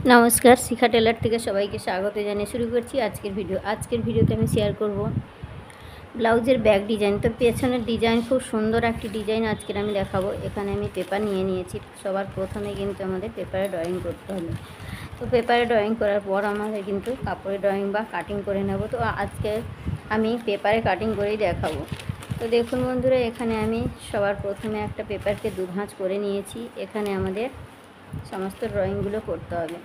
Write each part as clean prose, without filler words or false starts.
नमस्कार शिखा टेलर থেকে সবাইকে স্বাগত জানিয়ে শুরু করছি আজকের ভিডিওতে আমি শেয়ার করব ব্লাউজের ব্যাক ডিজাইন। তো পেছনের ডিজাইন খুব সুন্দর একটি ডিজাইন আজকে আমি দেখাবো। এখানে আমি পেপার নিয়ে নিয়েছি। সবার প্রথমে কিন্তু আমাদের পেপারে ড্রয়িং করতে হবে। তো পেপারে ড্রয়িং করার পর আমাদের কিন্তু কাপড়ে ড্রয়িং বা কাটিং করে নেব। তো আজকে আমি পেপারে কাটিং করেই দেখাবো। তো দেখুন বন্ধুরা, এখানে আমি সবার প্রথমে একটা পেপারকে দু ভাঁজ করে নিয়েছি। এখানে আমাদের সমস্ত ড্রয়িংগুলো করতে হবে।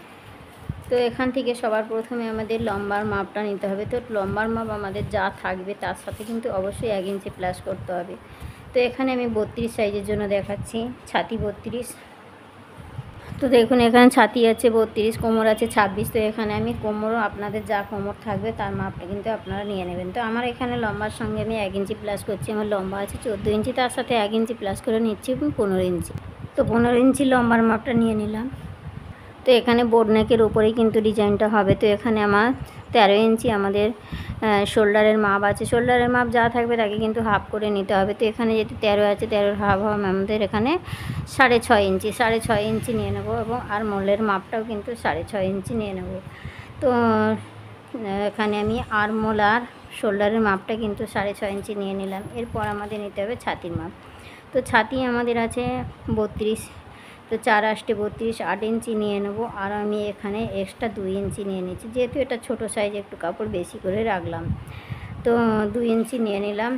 তো এখান থেকে সবার প্রথমে আমাদের লম্বার মাপটা নিতে হবে। তো লম্বার মাপ আমাদের যা থাকবে তার সাথে কিন্তু অবশ্যই 1 ইঞ্চি প্লাস করতে হবে। তো এখানে আমি 32 সাইজের জন্য দেখাচ্ছি, ছাতি 32। তো দেখুন এখানে ছাতি আছে 32, কোমর আছে 26। তো এখানে আমি কোমরও আপনাদের যা কোমর থাকবে তার মাপটা কিন্তু আপনারা নিয়ে নেবেন। তো আমার এখানে লম্বার সঙ্গে আমি 1 ইঞ্চি প্লাস করছি। আমার লম্বা আছে 14 ইঞ্চি, তার সাথে 1 ইঞ্চি প্লাস করে নিচ্ছি 15 ইঞ্চি। তো 15 ইঞ্চি লম্বার মাপটা নিয়ে নিলাম। তো এখানে বোর্ড নেকের উপরেই কিন্তু ডিজাইনটা হবে। তো এখানে আমার 13 ইঞ্চি আমাদের শোল্ডারের মাপ আছে। শোল্ডারের মাপ যা থাকবে তাকে কিন্তু হাফ করে নিতে হবে। তো এখানে যেহেতু 13 আছে, 13 হাফ আমাদের এখানে 6.5 ইঞ্চি, 6.5 ইঞ্চি নিয়ে নেব। এবং আর মোলের মাপটাও কিন্তু 6.5 ইঞ্চি নিয়ে নেব। তো এখানে আমি আরমোল আর শোল্ডারের মাপটা কিন্তু 6.5 ইঞ্চি নিয়ে নিলাম। এরপর আমাদের নিতে হবে ছাতির মাপ। তো ছাতি আমাদের আছে 32। তো 4 8 32, 8 ইঞ্চি নিয়ে নেব। আর আমি এখানে এক্সট্রা 2 ইঞ্চি নিয়ে নিচ্ছি, যেহেতু এটা ছোটো সাইজ একটু কাপড় বেশি করে রাখলাম। তো 2 ইঞ্চি নিয়ে নিলাম।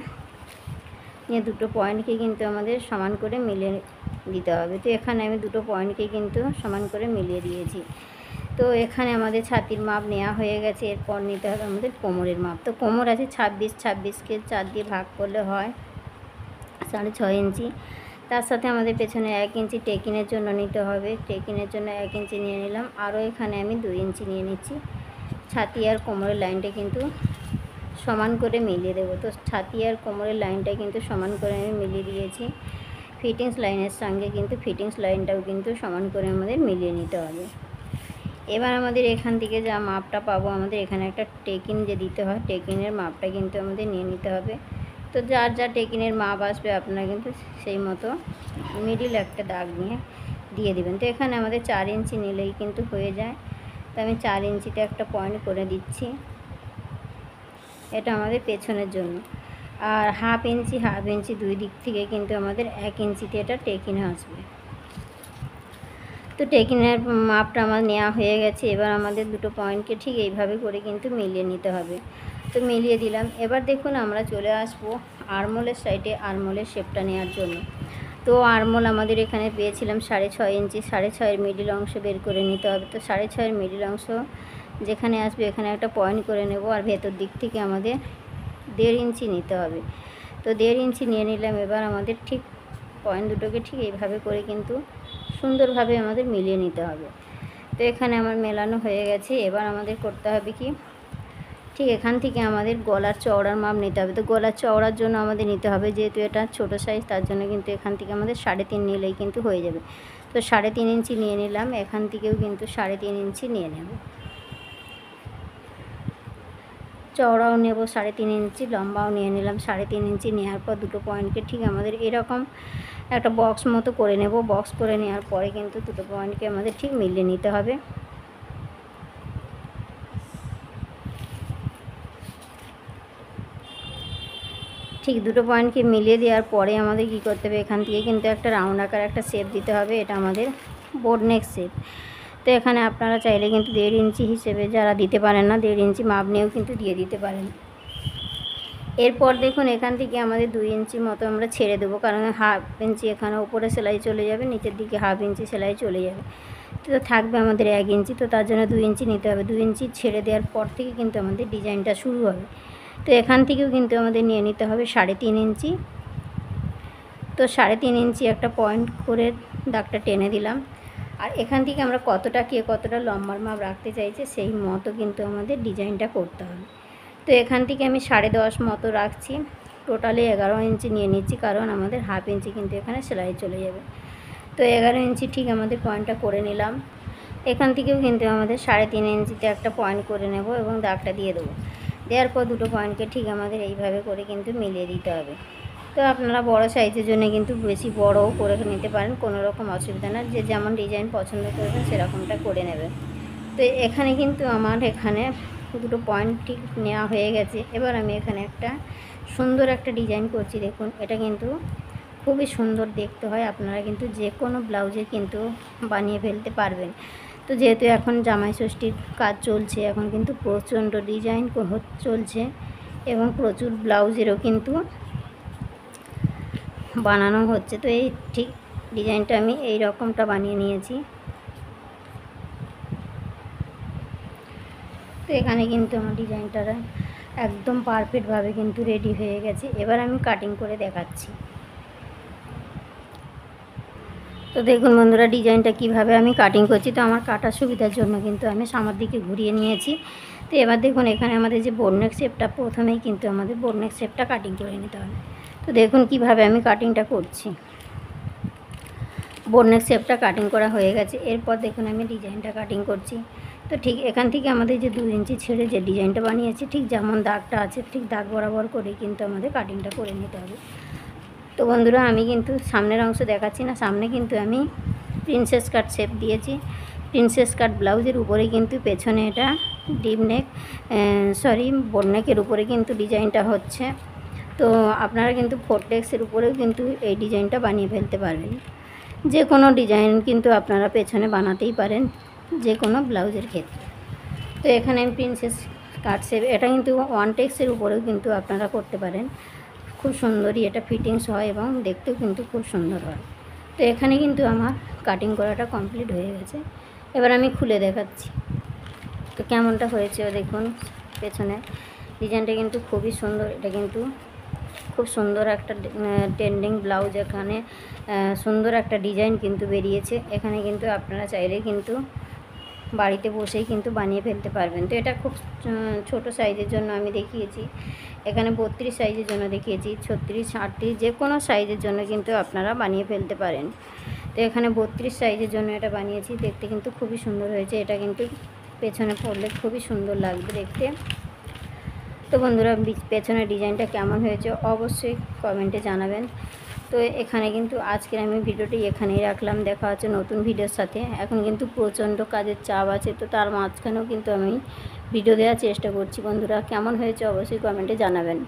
নিয়ে দুটো পয়েন্টকে কিন্তু আমাদের সমান করে মিলিয়ে দিতে হবে। তো এখানে আমি দুটো পয়েন্টকে কিন্তু সমান করে মিলিয়ে দিয়েছি। তো এখানে আমাদের ছাতির মাপ নেওয়া হয়ে গেছে। এরপর নিতে হবে আমাদের কোমরের মাপ। তো কোমর আছে 26, 26কে 4 দিয়ে ভাগ করলে হয় 6.5 ইঞ্চি। তার সাথে আমাদের পেছনে 1 ইঞ্চি টেকিনের জন্য নিতে হবে। টেকিনের জন্য 1 ইঞ্চি নিয়ে নিলাম। আরও এখানে আমি 2 ইঞ্চি নিয়ে নিচ্ছি। ছাতি আর কোমরের লাইনটা কিন্তু সমান করে মিলিয়ে দেবো। তো ছাতি আর কোমরের লাইনটা কিন্তু সমান করে আমি মিলিয়ে দিয়েছি। ফিটিংস লাইনের সঙ্গে কিন্তু ফিটিংস লাইনটাও কিন্তু সমান করে আমাদের মিলিয়ে নিতে হবে। এবার আমাদের এখান থেকে যা মাপটা পাবো, আমাদের এখানে একটা টেকিন যে দিতে হয়, টেকিনের মাপটা কিন্তু আমাদের নিয়ে নিতে হবে। তো যার যা টেকিনের মাপ আসবে আপনারা কিন্তু সেই মতো মিডিল একটা দাগ নিয়ে দিয়ে দেবেন। তো এখানে আমাদের 4 ইঞ্চি নিলেই কিন্তু হয়ে যায়। তো আমি 4 ইঞ্চিতে একটা পয়েন্ট করে দিচ্ছি। এটা আমাদের পেছনের জন্য। আর হাফ ইঞ্চি দুই দিক থেকে কিন্তু আমাদের 1 ইঞ্চিতে এটা টেকিনে আসবে। তো টেকিনের মাপটা আমার নেওয়া হয়ে গেছে। এবার আমাদের দুটো পয়েন্টকে ঠিক এইভাবে করে কিন্তু মিলিয়ে নিতে হবে। তো মিলিয়ে দিলাম। এবার দেখুন আমরা চলে আসবো আরমোলের সাইডে, আরমোলের শেপটা নেওয়ার জন্য। তো আরমোল আমাদের এখানে পেয়েছিলাম 6.5 ইঞ্চি। 6.5 মিডিল অংশ বের করে নিতে হবে। তো 6.5 মিডিল অংশ যেখানে আসবে এখানে একটা পয়েন্ট করে নেব। আর ভেতর দিক থেকে আমাদের 1.5 ইঞ্চি নিতে হবে। তো 1.5 ইঞ্চি নিয়ে নিলাম। এবার আমাদের ঠিক পয়েন্ট দুটোকে ঠিক এইভাবে করে কিন্তু সুন্দরভাবে আমাদের মিলিয়ে নিতে হবে। তো এখানে আমার মেলানো হয়ে গেছে। এবার আমাদের করতে হবে কি, ঠিক এখান থেকে আমাদের গলার চওড়ার মাপ নিতে হবে। তো গলার চওড়ার জন্য আমাদের নিতে হবে, যেহেতু এটা ছোটো সাইজ তার জন্য কিন্তু এখান থেকে আমাদের 3.5 নিলেই কিন্তু হয়ে যাবে। তো 3.5 ইঞ্চি নিয়ে নিলাম। এখান থেকেও কিন্তু 3.5 ইঞ্চি নিয়ে নেব। চওড়াও নেব 3.5 ইঞ্চি, লম্বাও নিয়ে নিলাম 3.5 ইঞ্চি। নেওয়ার পর দুটো পয়েন্টকে ঠিক আমাদের এরকম একটা বক্স মতো করে নেব। বক্স করে নেওয়ার পরে কিন্তু দুটো পয়েন্টকে আমাদের ঠিক মিলিয়ে নিতে হবে। ঠিক দুটো পয়েন্টকে মিলিয়ে দেওয়ার পরে আমাদের কী করতে হবে, এখান থেকে কিন্তু একটা রাউন্ড আকার একটা শেপ দিতে হবে। এটা আমাদের বোর্ড নেক শেপ। তো এখানে আপনারা চাইলে কিন্তু 1.5 ইঞ্চি হিসেবে, যারা দিতে পারেন না 1.5 ইঞ্চি মাপ নিয়েও কিন্তু দিয়ে দিতে পারেন। এরপর দেখুন এখান থেকে আমাদের 2 ইঞ্চি মতো আমরা ছেড়ে দেবো, কারণ হাফ ইঞ্চি এখানে উপরে সেলাই চলে যাবে, নিচের দিকে হাফ ইঞ্চি সেলাই চলে যাবে। তো থাকবে আমাদের 1 ইঞ্চি। তো তার জন্য 2 ইঞ্চি নিতে হবে। 2 ইঞ্চি ছেড়ে দেওয়ার পর থেকে কিন্তু আমাদের ডিজাইনটা শুরু হবে। তো এখান থেকেও কিন্তু আমাদের নিয়ে নিতে হবে 3.5 ইঞ্চি। তো 3.5 ইঞ্চি একটা পয়েন্ট করে দাগটা টেনে দিলাম। আর এখান থেকে আমরা কতটা লম্বার মাপ রাখতে চাইছে সেই মতো কিন্তু আমাদের ডিজাইনটা করতে হবে। তো এখান থেকে আমি 10.5 মতো রাখছি। টোটালি 11 ইঞ্চি নিয়ে নিচ্ছি, কারণ আমাদের হাফ ইঞ্চি কিন্তু এখানে সেলাই চলে যাবে। তো 11 ইঞ্চি ঠিক আমাদের পয়েন্টটা করে নিলাম। এখান থেকেও কিন্তু আমাদের 3.5 ইঞ্চিতে একটা পয়েন্ট করে নেব এবং দাগটা দিয়ে দেবো। দেওয়ার পর দুটো পয়েন্টকে ঠিক আমাদের এইভাবে করে কিন্তু মিলিয়ে দিতে হবে। তো আপনারা বড় সাইজের জন্য কিন্তু বেশি বড়ও করে নিতে পারেন, কোনো রকম অসুবিধা না। যে যেমন ডিজাইন পছন্দ করবেন সেরকমটা করে নেবেন। তো এখানে কিন্তু আমার এখানে দুটো পয়েন্ট ঠিক নেওয়া হয়ে গেছে। এবার আমি এখানে একটা সুন্দর একটা ডিজাইন করছি। দেখুন এটা কিন্তু খুবই সুন্দর দেখতে হয়, আপনারা কিন্তু যে কোনো ব্লাউজে কিন্তু বানিয়ে ফেলতে পারবেন। তো যেহেতু এখন জামাই ষষ্ঠীর কাজ চলছে, এখন কিন্তু প্রচণ্ড ডিজাইন চলছে এবং প্রচুর ব্লাউজেরও কিন্তু বানানো হচ্ছে। তো এই ঠিক ডিজাইনটা আমি এই রকমটা বানিয়ে নিয়েছি। তো এখানে কিন্তু আমার ডিজাইনটা একদম পারফেক্টভাবে কিন্তু রেডি হয়ে গেছে। এবার আমি কাটিং করে দেখাচ্ছি। তো দেখুন বন্ধুরা, ডিজাইনটা কিভাবে আমি কাটিং করছি। তো আমার কাটার সুবিধার জন্য কিন্তু আমি সামনের দিকে ঘুরিয়ে নিয়েছি। তো এবার দেখুন এখানে আমাদের যে বোর্ডনেক শেপটা, প্রথমেই কিন্তু আমাদের বোর্ডনেক শেপটা কাটিং করে নিতে হবে। তো দেখুন কিভাবে আমি কাটিংটা করছি। বোর্ডনেক শেপটা কাটিং করা হয়ে গেছে। এরপর দেখুন আমি ডিজাইনটা কাটিং করছি। তো ঠিক এখান থেকে আমাদের যে 2 ইঞ্চি ছেড়ে যে ডিজাইনটা বানিয়েছি, ঠিক যেমন দাগটা আছে ঠিক দাগ বরাবর করে কিন্তু আমাদের কাটিংটা করে নিতে হবে। তো বন্ধুরা, আমি কিন্তু সামনের অংশ দেখাচ্ছি না, সামনে কিন্তু আমি প্রিন্সেস কাট শেপ দিয়েছি। প্রিন্সেস কাট ব্লাউজের উপরে কিন্তু পেছনে এটা ডিপ নেক বোর্ডনেকের উপরে কিন্তু ডিজাইনটা হচ্ছে। তো আপনারা কিন্তু ফোরটেক্সের উপরেও কিন্তু এই ডিজাইনটা বানিয়ে ফেলতে পারবেন। যে কোনো ডিজাইন কিন্তু আপনারা পেছনে বানাতেই পারেন, যে কোনো ব্লাউজের ক্ষেত্রে। তো এখানে আমি প্রিন্সেস কাট শেপ, এটা কিন্তু ওয়ানটেক্সের উপরেও কিন্তু আপনারা করতে পারেন। খুব সুন্দরই এটা ফিটিংস হয় এবং দেখতেও কিন্তু খুব সুন্দর হয়। তো এখানে কিন্তু আমার কাটিং করাটা কমপ্লিট হয়ে গেছে। এবার আমি খুলে দেখাচ্ছি তো কেমনটা হয়েছে। দেখুন পেছনে ডিজাইনটা কিন্তু খুবই সুন্দর। এটা কিন্তু খুব সুন্দর একটা ট্রেন্ডিং ব্লাউজ, এখানে সুন্দর একটা ডিজাইন কিন্তু বেরিয়েছে। এখানে কিন্তু আপনারা চাইলে কিন্তু বাড়িতে বসেই কিন্তু বানিয়ে ফেলতে পারবেন। তো এটা খুব ছোট সাইজের জন্য আমি দেখিয়েছি, এখানে 32 সাইজের জন্য দেখিয়েছি, 36, 38 যে কোনো সাইজের জন্য কিন্তু আপনারা বানিয়ে ফেলতে পারেন। তো এখানে 32 সাইজের জন্য এটা বানিয়েছি। দেখতে কিন্তু খুবই সুন্দর হয়েছে। এটা কিন্তু পেছনে পরলে খুবই সুন্দর লাগবে দেখতে। তো বন্ধুরা, পেছনের ডিজাইনটা কেমন হয়েছে অবশ্যই কমেন্টে জানাবেন। তো এখানে কিন্তু আজকের আমি ভিডিওটি এখানেই রাখলাম। দেখা হচ্ছে নতুন ভিডিওর সাথে। এখন কিন্তু প্রচণ্ড কাজের চাপ আছে, তো তার মাঝখানেও কিন্তু আমি ভিডিও দেওয়ার চেষ্টা করছি। বন্ধুরা, কেমন হয়েছে অবশ্যই কমেন্টে জানাবেন।